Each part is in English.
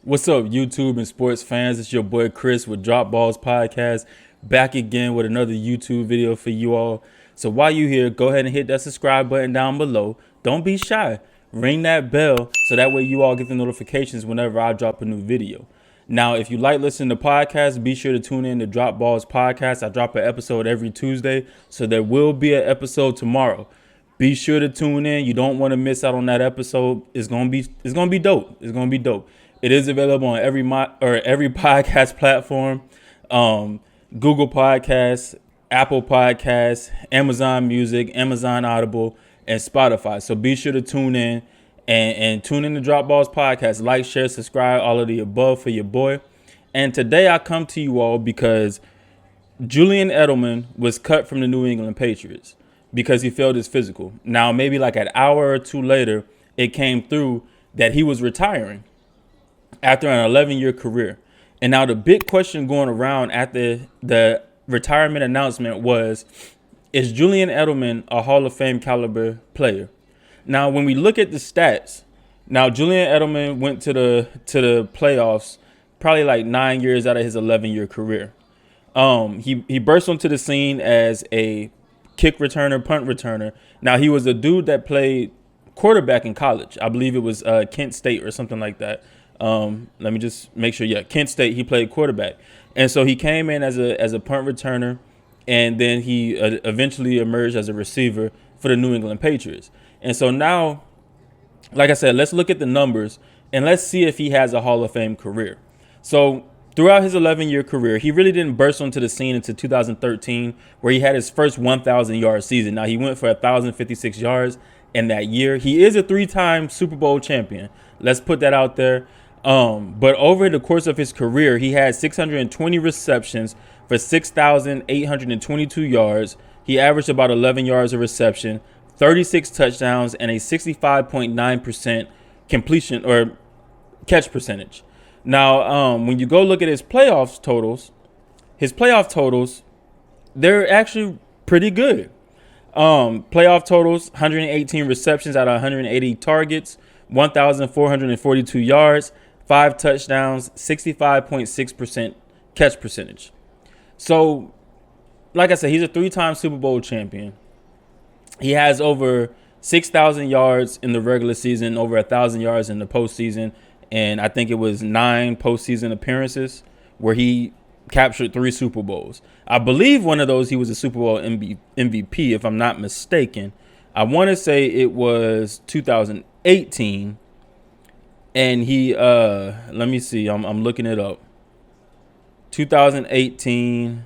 What's up, YouTube and sports fans? It's your boy Chris with Drop Balls Podcast, back again with another YouTube video for you all. So while you're here, go ahead and hit that subscribe button down below. Don't be shy. Ring that bell so that way you all get the notifications whenever I drop a new video. Now, if you like listening to podcasts, be sure to tune in to Drop Balls Podcast. I drop an episode every Tuesday, so there will be an episode tomorrow. Be sure to tune in. You don't want to miss out on that episode. It's gonna be dope. It's gonna be dope. It is available on every podcast platform, Google Podcasts, Apple Podcasts, Amazon Music, Amazon Audible, and Spotify. So be sure to tune in and tune in to Drop Balls Podcast. Like, share, subscribe, all of the above for your boy. And today I come to you all because Julian Edelman was cut from the New England Patriots because he failed his physical. Now, maybe like an hour or two later, it came through that he was retiring after an 11-year career. And now the big question going around after the retirement announcement was, is Julian Edelman a Hall of Fame caliber player? Now, when we look at the stats, now Julian Edelman went to the playoffs probably like 9 years out of his 11-year career. He burst onto the scene as a kick returner, punt returner. Now, he was a dude that played quarterback in college. I believe it was Kent State or something like that. Let me just make sure. Yeah, Kent State. He played quarterback, and so he came in as a punt returner, and then he eventually emerged as a receiver for the New England Patriots. And so now, like I said, let's look at the numbers and let's see if he has a Hall of Fame career. So throughout his 11-year career, he really didn't burst onto the scene until 2013, where he had his first 1,000-yard season. Now, he went for 1,056 yards in that year. He is a three-time Super Bowl champion. Let's put that out there. But over the course of his career, he had 620 receptions for 6,822 yards. He averaged about 11 yards a reception, 36 touchdowns, and a 65.9% completion or catch percentage. Now, when you go look at his playoff totals, they're actually pretty good. Playoff totals, 118 receptions out of 180 targets, 1,442 yards, 5 touchdowns, 65.6% catch percentage. So, like I said, he's a three-time Super Bowl champion. He has over 6,000 yards in the regular season, over 1,000 yards in the postseason, and I think it was 9 postseason appearances where he captured 3 Super Bowls. I believe one of those he was a Super Bowl MVP, if I'm not mistaken. I want to say it was 2018. And he, let me see, I'm looking it up. 2018,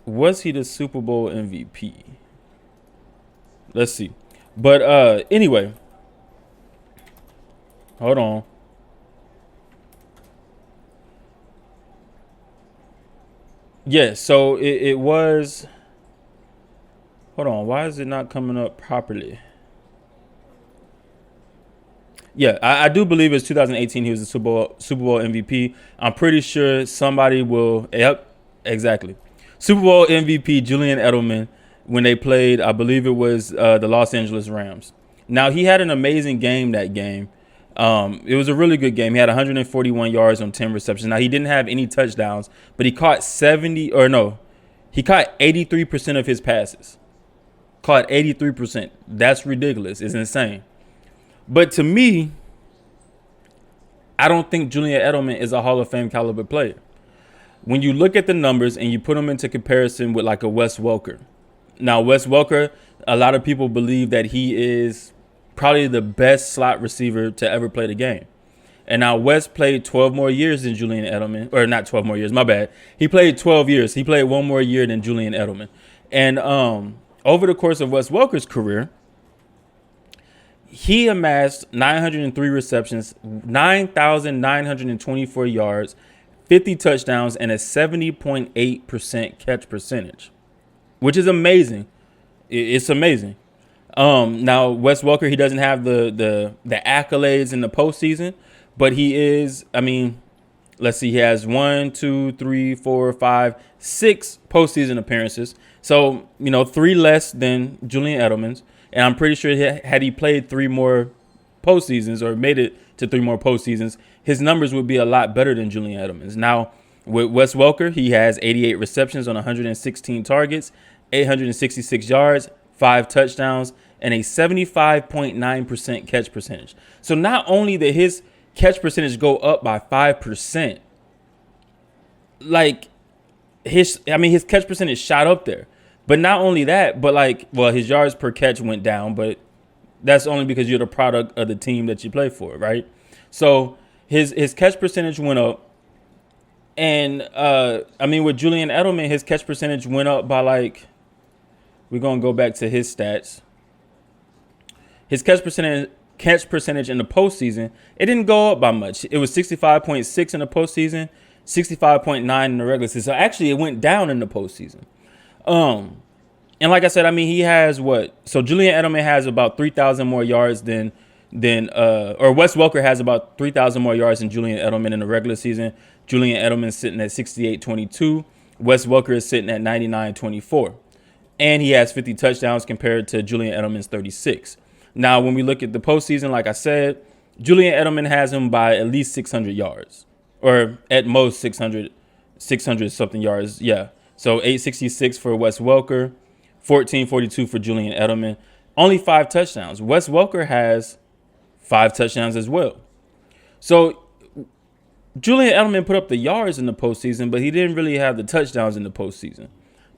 was he the Super Bowl MVP? Let's see. But anyway, hold on. Yeah, so it was, hold on, why is it not coming up properly? Yeah, I do believe it's 2018. He was the Super Bowl MVP. I'm pretty sure somebody will. Yep, exactly. Super Bowl MVP Julian Edelman when they played. I believe it was the Los Angeles Rams. Now, he had an amazing game that game. It was a really good game. He had 141 yards on 10 receptions. Now, he didn't have any touchdowns, but he caught 83% of his passes. Caught 83%. That's ridiculous. It's insane. But to me, I don't think Julian Edelman is a Hall of Fame caliber player. When you look at the numbers and you put them into comparison with like a Wes Welker. Now, Wes Welker, a lot of people believe that he is probably the best slot receiver to ever play the game. And now Wes played 12 more years than Julian Edelman, or not 12 more years, my bad. He played 12 years. He played one more year than Julian Edelman. And over the course of Wes Welker's career, he amassed 903 receptions, 9,924 yards, 50 touchdowns, and a 70.8% catch percentage, which is amazing. It's amazing. Now, Wes Welker, he doesn't have the accolades in the postseason, but he is, I mean, let's see, he has 6 postseason appearances. So, 3 less than Julian Edelman's. And I'm pretty sure had he played 3 more postseasons or made it to 3 more postseasons, his numbers would be a lot better than Julian Edelman's. Now, with Wes Welker, he has 88 receptions on 116 targets, 866 yards, 5 touchdowns, and a 75.9% catch percentage. So not only did his catch percentage go up by 5%, like his catch percentage shot up there. But not only that, but his yards per catch went down, but that's only because you're the product of the team that you play for, right? So his catch percentage went up. And, with Julian Edelman, his catch percentage went up by we're going to go back to his stats. His catch percentage in the postseason, it didn't go up by much. It was 65.6 in the postseason, 65.9 in the regular season. So actually, it went down in the postseason. And like I said, he has what? So Julian Edelman has about 3,000 more yards than Wes Welker has about 3,000 more yards than Julian Edelman in the regular season. Julian Edelman is sitting at 68.22. Wes Welker is sitting at 99.24. And he has 50 touchdowns compared to Julian Edelman's 36. Now, when we look at the postseason, like I said, Julian Edelman has him by at least 600 yards, or at most 600 something yards. Yeah. So 866 for Wes Welker, 1442 for Julian Edelman. Only 5 touchdowns. Wes Welker has 5 touchdowns as well. So Julian Edelman put up the yards in the postseason, but he didn't really have the touchdowns in the postseason.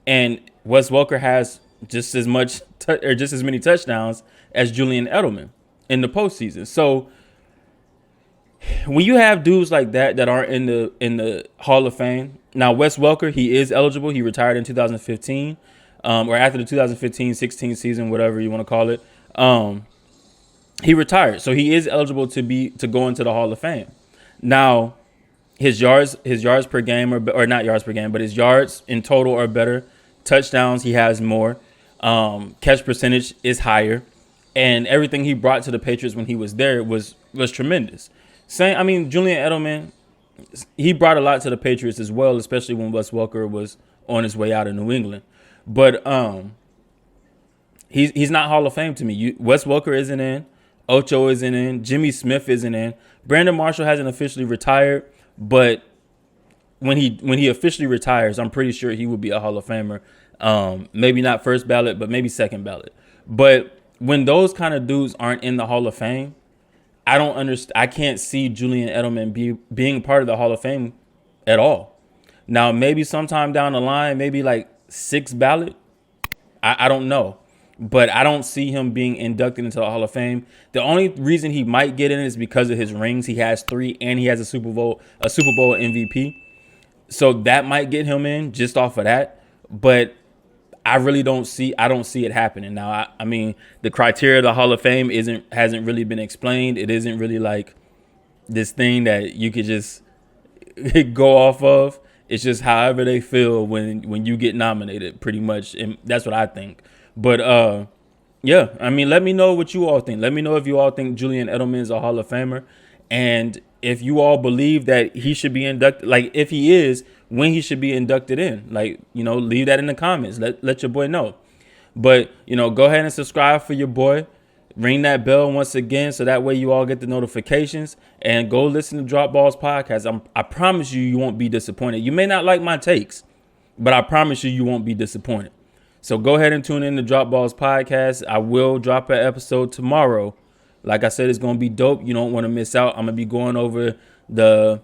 And Wes Welker has just as many touchdowns as Julian Edelman in the postseason. So when you have dudes like that aren't in the Hall of Fame, now Wes Welker, he is eligible. He retired in 2015, or after the 2015-16 season, whatever you want to call it. He retired, so he is eligible to go into the Hall of Fame. Now, his yards per game or not yards per game, but his yards in total are better. Touchdowns, he has more. Catch percentage is higher, and everything he brought to the Patriots when he was there was tremendous. Julian Edelman, he brought a lot to the Patriots as well, especially when Wes Welker was on his way out of New England. But he's not Hall of Fame to me. Wes Welker isn't in. Ocho isn't in. Jimmy Smith isn't in. Brandon Marshall hasn't officially retired, but when he officially retires, I'm pretty sure he will be a Hall of Famer. Maybe not first ballot, but maybe second ballot. But when those kind of dudes aren't in the Hall of Fame, I don't understand. I can't see Julian Edelman being part of the Hall of Fame at all. Now, maybe sometime down the line, maybe like 6th ballot. I don't know. But I don't see him being inducted into the Hall of Fame. The only reason he might get in is because of his rings. He has 3, and he has a Super Bowl MVP. So that might get him in just off of that. But I don't see it happening. Now, the criteria of the Hall of Fame hasn't really been explained. It isn't really like this thing that you could just go off of. It's just however they feel when you get nominated, pretty much. And that's what I think. But let me know what you all think. Let me know if you all think Julian Edelman is a Hall of Famer, and if you all believe that he should be inducted, like if he is, when he should be inducted in. Leave that in the comments. Let your boy know. But go ahead and subscribe for your boy. Ring that bell once again, so that way you all get the notifications, and go listen to Drop Balls podcast. I promise you won't be disappointed. You may not like my takes, but I promise you won't be disappointed. So go ahead and tune in to Drop Balls podcast. I will drop an episode tomorrow. Like I said, it's going to be dope. You don't want to miss out. I'm going to be going over the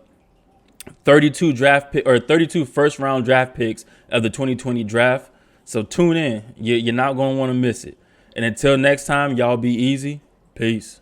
32 first round draft picks of the 2020 draft. So tune in. You're not going to want to miss it. And until next time, y'all be easy. Peace.